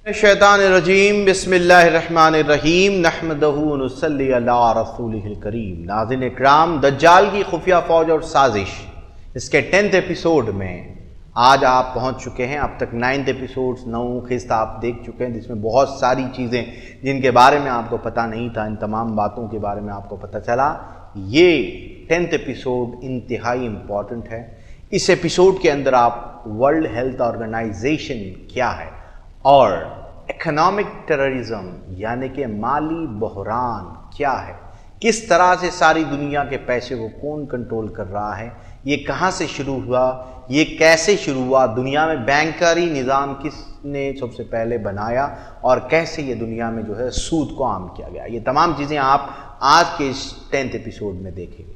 شیطان الرجیم بسم اللہ الرحمن الرحیم نحمدہ ونصلی علی رسولہ الکریم۔ ناظرین اکرام، دجال کی خفیہ فوج اور سازش اس کے 10th ایپیسوڈ میں آج آپ پہنچ چکے ہیں۔ اب تک 9th ایپیسوڈز 9 قسط آپ دیکھ چکے ہیں، جس میں بہت ساری چیزیں جن کے بارے میں آپ کو پتہ نہیں تھا، ان تمام باتوں کے بارے میں آپ کو پتہ چلا۔ یہ 10th ایپیسوڈ انتہائی امپورٹنٹ ہے۔ اس ایپیسوڈ کے اندر آپ ورلڈ ہیلتھ آرگنائزیشن کیا ہے اور اکنامک ٹیررزم یعنی کہ مالی بحران کیا ہے، کس طرح سے ساری دنیا کے پیسے کو کون کنٹرول کر رہا ہے، یہ کہاں سے شروع ہوا، یہ کیسے شروع ہوا، دنیا میں بینکاری نظام کس نے سب سے پہلے بنایا اور کیسے یہ دنیا میں جو ہے سود کو عام کیا گیا، یہ تمام چیزیں آپ آج کے اس 10th ایپیسوڈ میں دیکھیں گے۔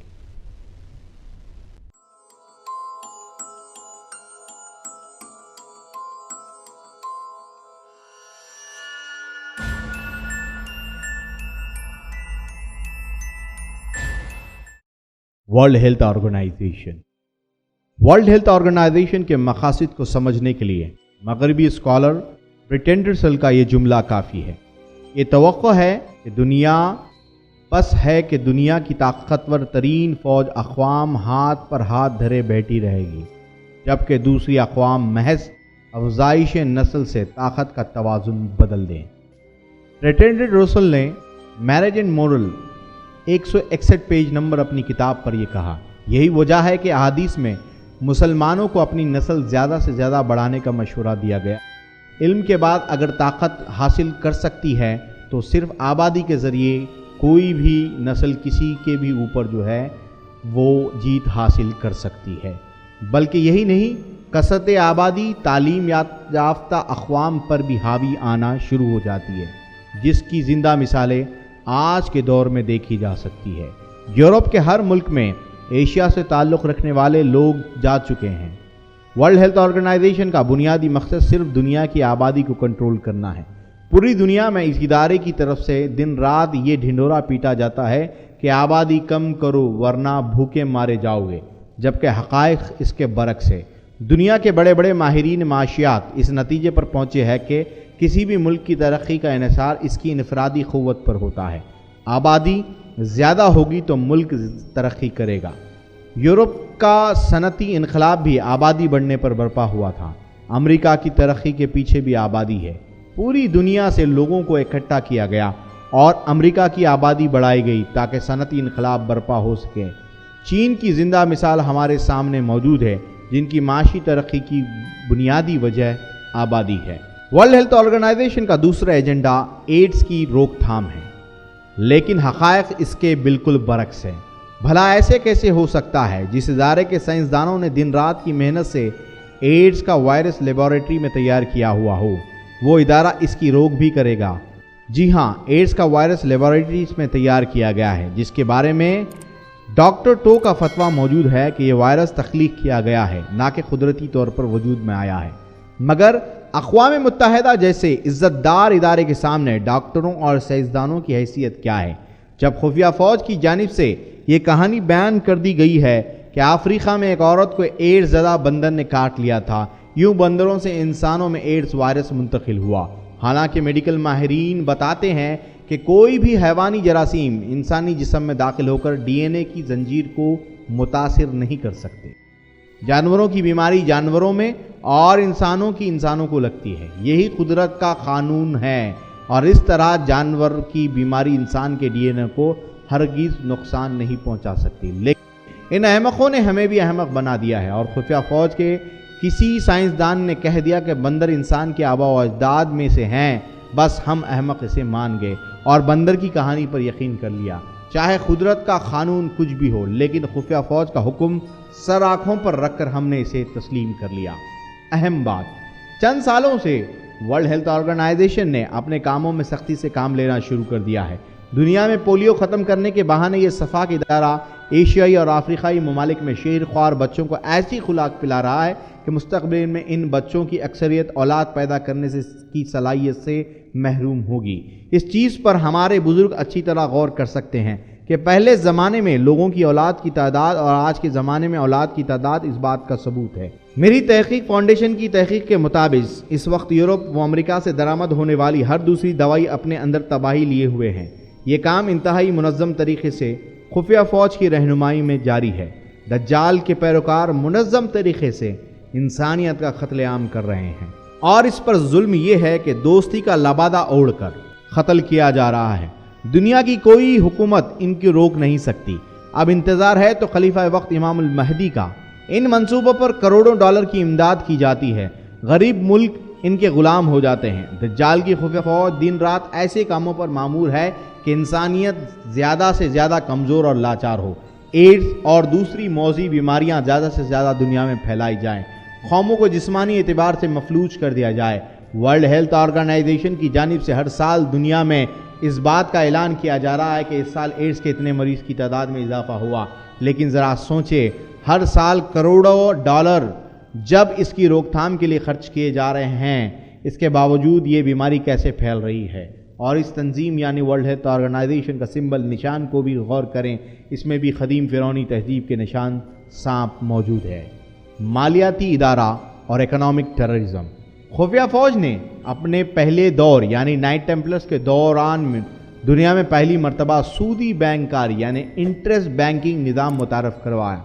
World Health Organization. World Health Organization کے مقاصد کو سمجھنے کے لیے مغربی اسکالر پریٹینڈرسل کا یہ جملہ کافی ہے۔ یہ توقع ہے کہ دنیا کی طاقتور ترین فوج اقوام ہاتھ پر ہاتھ دھرے بیٹھی رہے گی، جبکہ دوسری اقوام محض افزائش نسل سے طاقت کا توازن بدل دیں۔ پریٹینڈرسل نے marriage and moral 161 page number اپنی کتاب پر یہ کہا، یہی وجہ ہے کہ احادیث میں مسلمانوں کو اپنی نسل زیادہ سے زیادہ بڑھانے کا مشورہ دیا گیا۔ علم کے بعد اگر طاقت حاصل کر سکتی ہے تو صرف آبادی کے ذریعے کوئی بھی نسل کسی کے بھی اوپر جو ہے وہ جیت حاصل کر سکتی ہے، بلکہ یہی نہیں، کثرت آبادی تعلیم یافتہ اقوام پر بھی حاوی آنا شروع ہو جاتی ہے، جس کی زندہ مثالیں آج کے دور میں دیکھی جا سکتی ہے۔ یورپ کے ہر ملک میں ایشیا سے تعلق رکھنے والے لوگ جا چکے ہیں۔ ورلڈ ہیلتھ آرگنائزیشن کا بنیادی مقصد صرف دنیا کی آبادی کو کنٹرول کرنا ہے۔ پوری دنیا میں اس ادارے کی طرف سے دن رات یہ ڈھنڈورا پیٹا جاتا ہے کہ آبادی کم کرو ورنہ بھوکے مارے جاؤ گے، جبکہ حقائق اس کے برعکس ہے۔ دنیا کے بڑے بڑے ماہرین معاشیات اس نتیجے پر پہنچے ہیں کہ کسی بھی ملک کی ترقی کا انحصار اس کی انفرادی قوت پر ہوتا ہے۔ آبادی زیادہ ہوگی تو ملک ترقی کرے گا۔ یورپ کا صنعتی انقلاب بھی آبادی بڑھنے پر برپا ہوا تھا۔ امریکہ کی ترقی کے پیچھے بھی آبادی ہے۔ پوری دنیا سے لوگوں کو اکٹھا کیا گیا اور امریکہ کی آبادی بڑھائی گئی تاکہ صنعتی انقلاب برپا ہو سکے۔ چین کی زندہ مثال ہمارے سامنے موجود ہے، جن کی معاشی ترقی کی بنیادی وجہ آبادی ہے۔ ورلڈ ہیلتھ آرگنائزیشن کا دوسرا ایجنڈا ایڈز کی روک تھام ہے، لیکن حقائق اس کے بالکل برعکس ہیں۔ بھلا ایسے کیسے ہو سکتا ہے؟ جس ادارے کے سائنسدانوں نے دن رات کی محنت سے ایڈز کا وائرس لیبارٹری میں تیار کیا ہوا ہو، وہ ادارہ اس کی روک بھی کرے گا۔ جی ہاں، ایڈز کا وائرس لیبارٹریز میں تیار کیا گیا ہے، جس کے بارے میں ڈاکٹر ٹو کا فتویٰ موجود ہے کہ یہ وائرس تخلیق کیا گیا ہے، نہ کہ قدرتی طور پر وجود میں آیا ہے۔ مگر اقوام متحدہ جیسے عزت دار ادارے کے سامنے ڈاکٹروں اور سائنسدانوں کی حیثیت کیا ہے، جب خفیہ فوج کی جانب سے یہ کہانی بیان کر دی گئی ہے کہ افریقہ میں ایک عورت کو ایڈز زدہ بندر نے کاٹ لیا تھا، یوں بندروں سے انسانوں میں ایڈز وائرس منتقل ہوا۔ حالانکہ میڈیکل ماہرین بتاتے ہیں کہ کوئی بھی حیوانی جراثیم انسانی جسم میں داخل ہو کر ڈی این اے کی زنجیر کو متاثر نہیں کر سکتے۔ جانوروں کی بیماری جانوروں میں اور انسانوں کی انسانوں کو لگتی ہے، یہی قدرت کا قانون ہے، اور اس طرح جانور کی بیماری انسان کے ڈی این اے کو ہرگز نقصان نہیں پہنچا سکتی۔ لیکن ان احمقوں نے ہمیں بھی احمق بنا دیا ہے، اور خفیہ فوج کے کسی سائنسدان نے کہہ دیا کہ بندر انسان کے آباء و اجداد میں سے ہیں، بس ہم احمق اسے مان گئے اور بندر کی کہانی پر یقین کر لیا۔ چاہے قدرت کا قانون کچھ بھی ہو، لیکن خفیہ فوج کا حکم سر آنکھوں پر رکھ کر ہم نے اسے تسلیم کر لیا۔ اہم بات، چند سالوں سے ورلڈ ہیلتھ آرگنائزیشن نے اپنے کاموں میں سختی سے کام لینا شروع کر دیا ہے۔ دنیا میں پولیو ختم کرنے کے بہانے یہ شفاق ادارہ ایشیائی اور افریقائی ممالک میں شیر خوار بچوں کو ایسی خوراک پلا رہا ہے کہ مستقبل میں ان بچوں کی اکثریت اولاد پیدا کرنے کی صلاحیت سے محروم ہوگی۔ اس چیز پر ہمارے بزرگ اچھی طرح غور کر سکتے ہیں کہ پہلے زمانے میں لوگوں کی اولاد کی تعداد اور آج کے زمانے میں اولاد کی تعداد اس بات کا ثبوت ہے میری تحقیق فاؤنڈیشن کی تحقیق کے مطابق اس وقت یورپ و امریکہ سے درآمد ہونے والی ہر دوسری دوائی اپنے اندر تباہی لیے ہوئے ہیں۔ یہ کام انتہائی منظم طریقے سے خفیہ فوج کی رہنمائی میں جاری ہے۔ دجال کے پیروکار منظم طریقے سے انسانیت کا قتل عام کر رہے ہیں، اور اس پر ظلم یہ ہے کہ دوستی کا لبادہ اوڑھ کر قتل کیا جا رہا ہے۔ دنیا کی کوئی حکومت ان کی روک نہیں سکتی۔ اب انتظار ہے تو خلیفہ وقت امام المہدی کا۔ ان منصوبوں پر کروڑوں ڈالر کی امداد کی جاتی ہے، غریب ملک ان کے غلام ہو جاتے ہیں۔ دجال کی خفیہ فوج دن رات ایسے کاموں پر مامور ہے کہ انسانیت زیادہ سے زیادہ کمزور اور لاچار ہو، ایڈز اور دوسری موذی بیماریاں زیادہ سے زیادہ دنیا میں پھیلائی جائیں، قوموں کو جسمانی اعتبار سے مفلوج کر دیا جائے۔ ورلڈ ہیلتھ آرگنائزیشن کی جانب سے ہر سال دنیا میں اس بات کا اعلان کیا جا رہا ہے کہ اس سال ایڈز کے اتنے مریض کی تعداد میں اضافہ ہوا، لیکن ذرا سوچیں، ہر سال کروڑوں ڈالر جب اس کی روک تھام کے لیے خرچ کیے جا رہے ہیں، اس کے باوجود یہ بیماری کیسے پھیل رہی ہے۔ اور اس تنظیم یعنی ورلڈ ہیلتھ آرگنائزیشن کا سمبل نشان کو بھی غور کریں، اس میں بھی قدیم فرعونی تہذیب کے نشان سانپ موجود ہے۔ مالیاتی ادارہ اور اکنامک ٹیررزم۔ خفیہ فوج نے اپنے پہلے دور یعنی نائٹ ٹیمپلرز کے دوران میں دنیا میں پہلی مرتبہ سودی بینک کاری یعنی انٹرسٹ بینکنگ نظام متعارف کروایا۔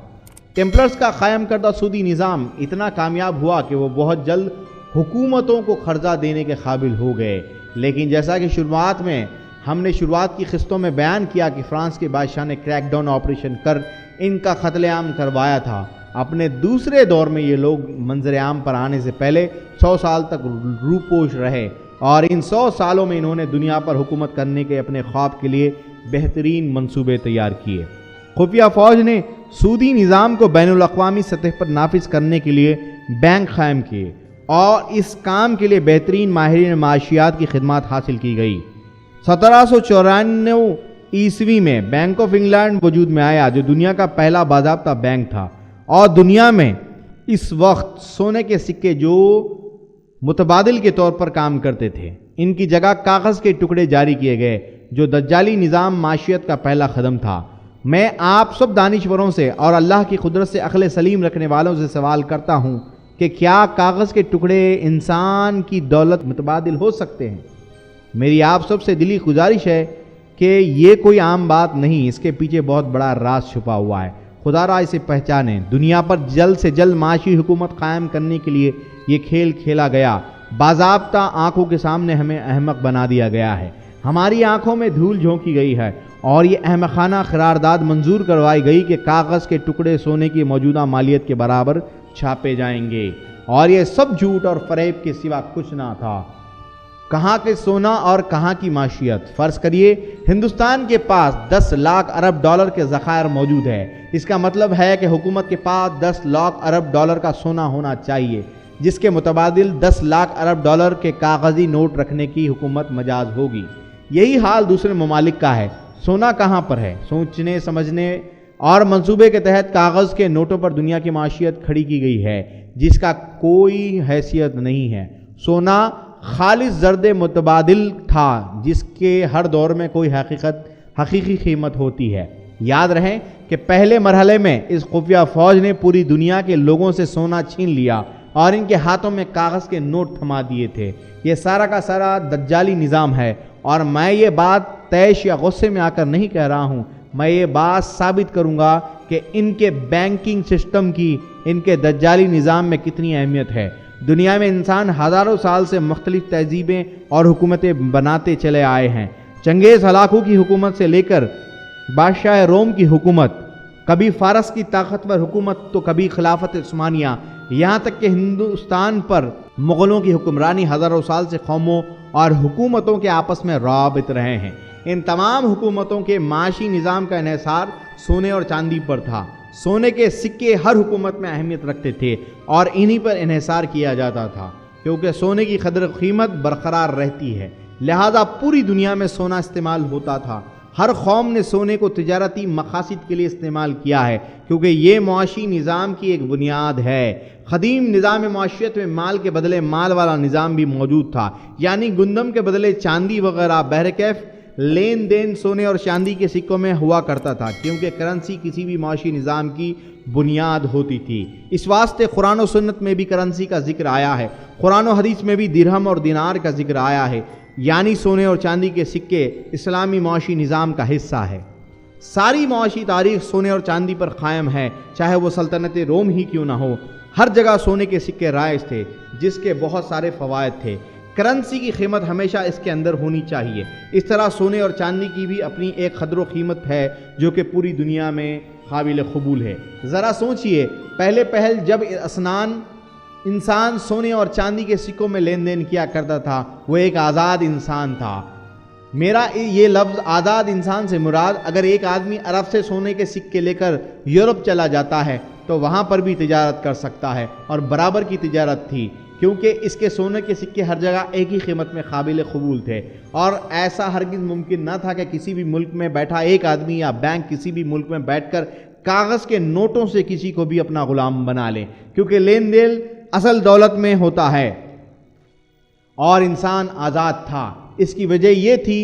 ٹیمپلرز کا قائم کردہ سودی نظام اتنا کامیاب ہوا کہ وہ بہت جلد حکومتوں کو قرضہ دینے کے قابل ہو گئے، لیکن جیسا کہ شروعات میں ہم نے شروعات کی قسطوں میں بیان کیا کہ فرانس کے بادشاہ نے کریک ڈاؤن آپریشن کر ان کا قتل عام کروایا تھا۔ اپنے دوسرے دور میں یہ لوگ منظر عام پر آنے سے پہلے 100 سال تک روپوش رہے، اور ان 100 سالوں میں انہوں نے دنیا پر حکومت کرنے کے اپنے خواب کے لیے بہترین منصوبے تیار کیے۔ خفیہ فوج نے سودی نظام کو بین الاقوامی سطح پر نافذ کرنے کے لیے بینک قائم کیے، اور اس کام کے لیے بہترین ماہرین معاشیات کی خدمات حاصل کی گئی۔ 1794 عیسوی میں بینک آف انگلینڈ وجود میں آیا، جو دنیا کا پہلا باضابطہ بینک تھا، اور دنیا میں اس وقت سونے کے سکے جو متبادل کے طور پر کام کرتے تھے، ان کی جگہ کاغذ کے ٹکڑے جاری کیے گئے، جو دجالی نظام معیشت کا پہلا قدم تھا۔ میں آپ سب دانشوروں سے اور اللہ کی قدرت سے عقل سلیم رکھنے والوں سے سوال کرتا ہوں کہ کیا کاغذ کے ٹکڑے انسان کی دولت متبادل ہو سکتے ہیں؟ میری آپ سب سے دلی گزارش ہے کہ یہ کوئی عام بات نہیں، اس کے پیچھے بہت بڑا راز چھپا ہوا ہے۔ خدا را اسے پہچانیں۔ دنیا پر جلد سے جلد معاشی حکومت قائم کرنے کے لیے یہ کھیل کھیلا گیا، باضابطہ آنکھوں کے سامنے ہمیں احمق بنا دیا گیا ہے، ہماری آنکھوں میں دھول جھونکی گئی ہے، اور یہ احمقانہ قرارداد منظور کروائی گئی کہ کاغذ کے ٹکڑے سونے کی موجودہ مالیت کے برابر چھاپے جائیں گے، اور یہ سب جھوٹ اور فریب کے سوا کچھ نہ تھا۔ کہاں کے سونا اور کہاں کی معیشت؟ فرض کریے ہندوستان کے پاس 10 لاکھ ارب ڈالر کے ذخائر موجود ہے، اس کا مطلب ہے کہ حکومت کے پاس 10 لاکھ ارب ڈالر کا سونا ہونا چاہیے، جس کے متبادل 10 لاکھ ارب ڈالر کے کاغذی نوٹ رکھنے کی حکومت مجاز ہوگی۔ یہی حال دوسرے ممالک کا ہے۔ سونا کہاں پر ہے؟ سوچنے سمجھنے اور منصوبے کے تحت کاغذ کے نوٹوں پر دنیا کی معیشت کھڑی کی گئی ہے، جس کا کوئی حیثیت نہیں ہے۔ سونا خالص زرد متبادل تھا، جس کے ہر دور میں کوئی حقیقی قیمت ہوتی ہے۔ یاد رہے کہ پہلے مرحلے میں اس خفیہ فوج نے پوری دنیا کے لوگوں سے سونا چھین لیا اور ان کے ہاتھوں میں کاغذ کے نوٹ تھما دیے تھے۔ یہ سارا کا سارا دجالی نظام ہے، اور میں یہ بات تیش یا غصے میں آ کر نہیں کہہ رہا ہوں، میں یہ بات ثابت کروں گا کہ ان کے بینکنگ سسٹم کی، ان کے دجالی نظام میں کتنی اہمیت ہے۔ دنیا میں انسان ہزاروں سال سے مختلف تہذیبیں اور حکومتیں بناتے چلے آئے ہیں۔ چنگیز ہلاکو کی حکومت سے لے کر بادشاہ روم کی حکومت، کبھی فارس کی طاقتور حکومت تو کبھی خلافت عثمانیہ، یہاں تک کہ ہندوستان پر مغلوں کی حکمرانی ہزاروں سال سے قوموں اور حکومتوں کے آپس میں رابط رہے ہیں۔ ان تمام حکومتوں کے معاشی نظام کا انحصار سونے اور چاندی پر تھا۔ سونے کے سکے ہر حکومت میں اہمیت رکھتے تھے اور انہی پر انحصار کیا جاتا تھا، کیونکہ سونے کی قدر قیمت برقرار رہتی ہے، لہذا پوری دنیا میں سونا استعمال ہوتا تھا۔ ہر قوم نے سونے کو تجارتی مقاصد کے لیے استعمال کیا ہے، کیونکہ یہ معاشی نظام کی ایک بنیاد ہے۔ قدیم نظام معاشیت میں مال کے بدلے مال والا نظام بھی موجود تھا، یعنی گندم کے بدلے چاندی وغیرہ۔ بہرکیف لین دین سونے اور چاندی کے سکوں میں ہوا کرتا تھا، کیونکہ کرنسی کسی بھی معاشی نظام کی بنیاد ہوتی تھی۔ اس واسطے قرآن و سنت میں بھی کرنسی کا ذکر آیا ہے، قرآن و حدیث میں بھی درہم اور دینار کا ذکر آیا ہے، یعنی سونے اور چاندی کے سکے اسلامی معاشی نظام کا حصہ ہے۔ ساری معاشی تاریخ سونے اور چاندی پر قائم ہے، چاہے وہ سلطنت روم ہی کیوں نہ ہو، ہر جگہ سونے کے سکے رائج تھے، جس کے بہت سارے فوائد تھے۔ کرنسی کی قیمت ہمیشہ اس کے اندر ہونی چاہیے۔ اس طرح سونے اور چاندی کی بھی اپنی ایک قدر و قیمت ہے جو کہ پوری دنیا میں قابل قبول ہے۔ ذرا سوچئے، پہل جب انسان سونے اور چاندی کے سکوں میں لین دین کیا کرتا تھا، وہ ایک آزاد انسان تھا۔ میرا یہ لفظ آزاد انسان سے مراد، اگر ایک آدمی عرب سے سونے کے سکے لے کر یورپ چلا جاتا ہے تو وہاں پر بھی تجارت کر سکتا ہے، اور برابر کی تجارت تھی، کیونکہ اس کے سونے کے سکے ہر جگہ ایک ہی قیمت میں قابل قبول تھے، اور ایسا ہرگز ممکن نہ تھا کہ کسی بھی ملک میں بیٹھا ایک آدمی یا بینک کسی بھی ملک میں بیٹھ کر کاغذ کے نوٹوں سے کسی کو بھی اپنا غلام بنا لے، کیونکہ لین دین اصل دولت میں ہوتا ہے، اور انسان آزاد تھا۔ اس کی وجہ یہ تھی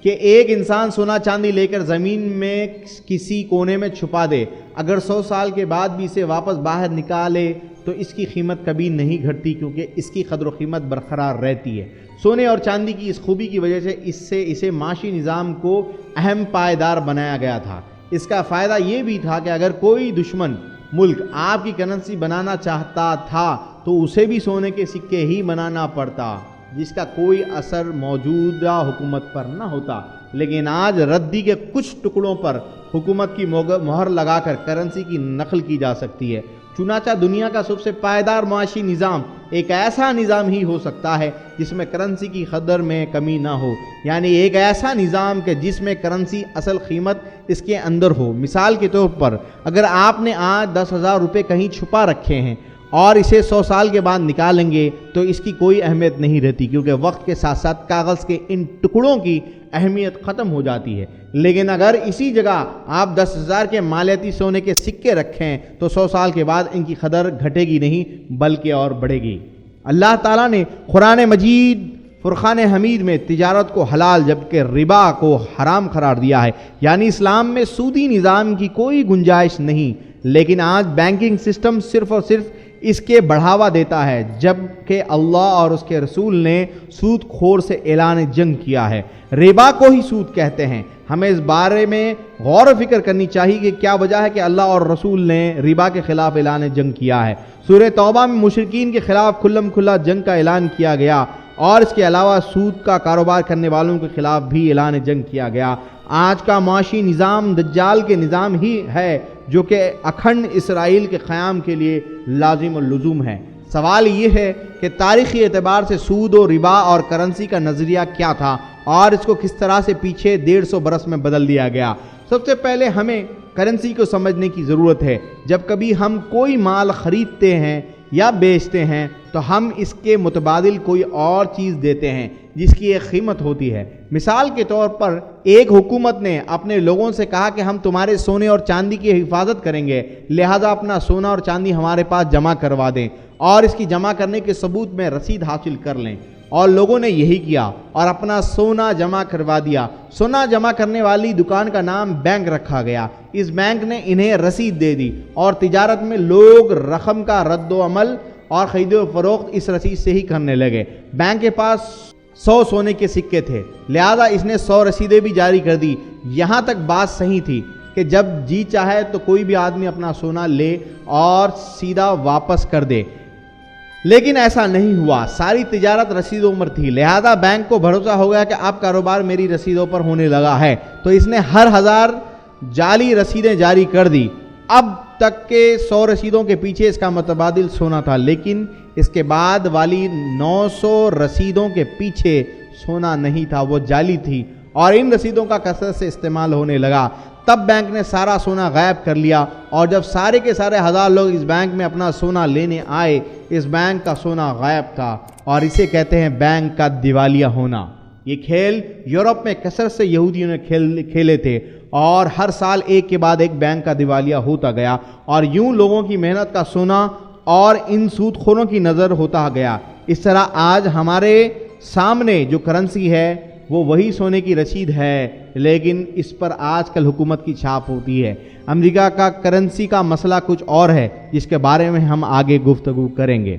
کہ ایک انسان سونا چاندی لے کر زمین میں کسی کونے میں چھپا دے، اگر 100 سال کے بعد بھی اسے واپس باہر نکالے تو اس کی قیمت کبھی نہیں گھٹتی، کیونکہ اس کی قدر و قیمت برقرار رہتی ہے۔ سونے اور چاندی کی اس خوبی کی وجہ سے اسے معاشی نظام کو اہم پائیدار بنایا گیا تھا۔ اس کا فائدہ یہ بھی تھا کہ اگر کوئی دشمن ملک آپ کی کرنسی بنانا چاہتا تھا تو اسے بھی سونے کے سکے ہی بنانا پڑتا، جس کا کوئی اثر موجودہ حکومت پر نہ ہوتا۔ لیکن آج ردی کے کچھ ٹکڑوں پر حکومت کی مہر لگا کر کرنسی کی نقل کی جا سکتی ہے۔ چنانچہ دنیا کا سب سے پائیدار معاشی نظام ایک ایسا نظام ہی ہو سکتا ہے جس میں کرنسی کی قدر میں کمی نہ ہو، یعنی ایک ایسا نظام کہ جس میں کرنسی اصل قیمت اس کے اندر ہو۔ مثال کے طور پر، اگر آپ نے آج 10,000 روپے کہیں چھپا رکھے ہیں اور اسے 100 سال کے بعد نکالیں گے تو اس کی کوئی اہمیت نہیں رہتی، کیونکہ وقت کے ساتھ ساتھ کاغذ کے ان ٹکڑوں کی اہمیت ختم ہو جاتی ہے۔ لیکن اگر اسی جگہ آپ 10,000 کے مالیاتی سونے کے سکے رکھیں تو 100 سال کے بعد ان کی قدر گھٹے گی نہیں بلکہ اور بڑھے گی۔ اللہ تعالیٰ نے قرآن مجید فرقان حمید میں تجارت کو حلال جبکہ ربا کو حرام قرار دیا ہے، یعنی اسلام میں سودی نظام کی کوئی گنجائش نہیں، لیکن آج بینکنگ سسٹم صرف اور صرف اس کے بڑھاوا دیتا ہے، جبکہ اللہ اور اس کے رسول نے سود خور سے اعلان جنگ کیا ہے۔ ربا کو ہی سود کہتے ہیں۔ ہمیں اس بارے میں غور و فکر کرنی چاہیے کہ کیا وجہ ہے کہ اللہ اور رسول نے ربا کے خلاف اعلان جنگ کیا ہے۔ سورہ توبہ میں مشرکین کے خلاف کھلم کھلا جنگ کا اعلان کیا گیا، اور اس کے علاوہ سود کا کاروبار کرنے والوں کے خلاف بھی اعلان جنگ کیا گیا۔ آج کا معاشی نظام دجال کے نظام ہی ہے جو کہ اکھنڈ اسرائیل کے قیام کے لیے لازم اللزوم ہے۔ سوال یہ ہے کہ تاریخی اعتبار سے سود و ربا اور کرنسی کا نظریہ کیا تھا اور اس کو کس طرح سے پیچھے 150 برس میں بدل دیا گیا۔ سب سے پہلے ہمیں کرنسی کو سمجھنے کی ضرورت ہے۔ جب کبھی ہم کوئی مال خریدتے ہیں یا بیچتے ہیں تو ہم اس کے متبادل کوئی اور چیز دیتے ہیں جس کی ایک قیمت ہوتی ہے۔ مثال کے طور پر ایک حکومت نے اپنے لوگوں سے کہا کہ ہم تمہارے سونے اور چاندی کی حفاظت کریں گے، لہذا اپنا سونا اور چاندی ہمارے پاس جمع کروا دیں اور اس کی جمع کرنے کے ثبوت میں رسید حاصل کر لیں، اور لوگوں نے یہی کیا اور اپنا سونا جمع کروا دیا۔ سونا جمع کرنے والی دکان کا نام بینک رکھا گیا۔ اس بینک نے انہیں رسید دے دی اور تجارت میں لوگ رقم کا رد و عمل اور خرید و فروخت اس رسید سے ہی کرنے لگے۔ بینک کے پاس 100 سونے کے سکے تھے، لہذا اس نے 100 رسیدیں بھی جاری کر دی۔ یہاں تک بات صحیح تھی کہ جب جی چاہے تو کوئی بھی آدمی اپنا سونا لے اور سیدھا واپس کر دے، لیکن ایسا نہیں ہوا۔ ساری تجارت رسیدوں پر تھی، لہذا بینک کو بھروسہ ہو گیا کہ اب کاروبار میری رسیدوں پر ہونے لگا ہے، تو اس نے ہر 1000 جعلی رسیدیں جاری کر دی۔ اب تک کے 100 رسیدوں کے پیچھے اس کا متبادل سونا تھا، لیکن اس کے بعد والی 900 رسیدوں کے پیچھے سونا نہیں تھا، وہ جعلی تھی، اور ان رسیدوں کا کثرت سے استعمال ہونے لگا۔ تب بینک نے سارا سونا غائب کر لیا، اور جب سارے کے سارے 1000 لوگ اس بینک میں اپنا سونا لینے آئے، اس بینک کا سونا غائب تھا، اور اسے کہتے ہیں بینک کا دیوالیہ ہونا۔ یہ کھیل یورپ میں کثرت سے یہودیوں نے کھیلے تھے، اور ہر سال ایک کے بعد ایک بینک کا دیوالیہ ہوتا گیا، اور یوں لوگوں کی محنت کا سونا اور ان سود خوروں کی نظر ہوتا گیا۔ اس طرح آج ہمارے سامنے جو کرنسی ہے وہ وہی سونے کی رسید ہے، لیکن اس پر آج کل حکومت کی چھاپ ہوتی ہے۔ امریکہ کا کرنسی کا مسئلہ کچھ اور ہے، جس کے بارے میں ہم آگے گفتگو کریں گے۔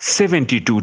72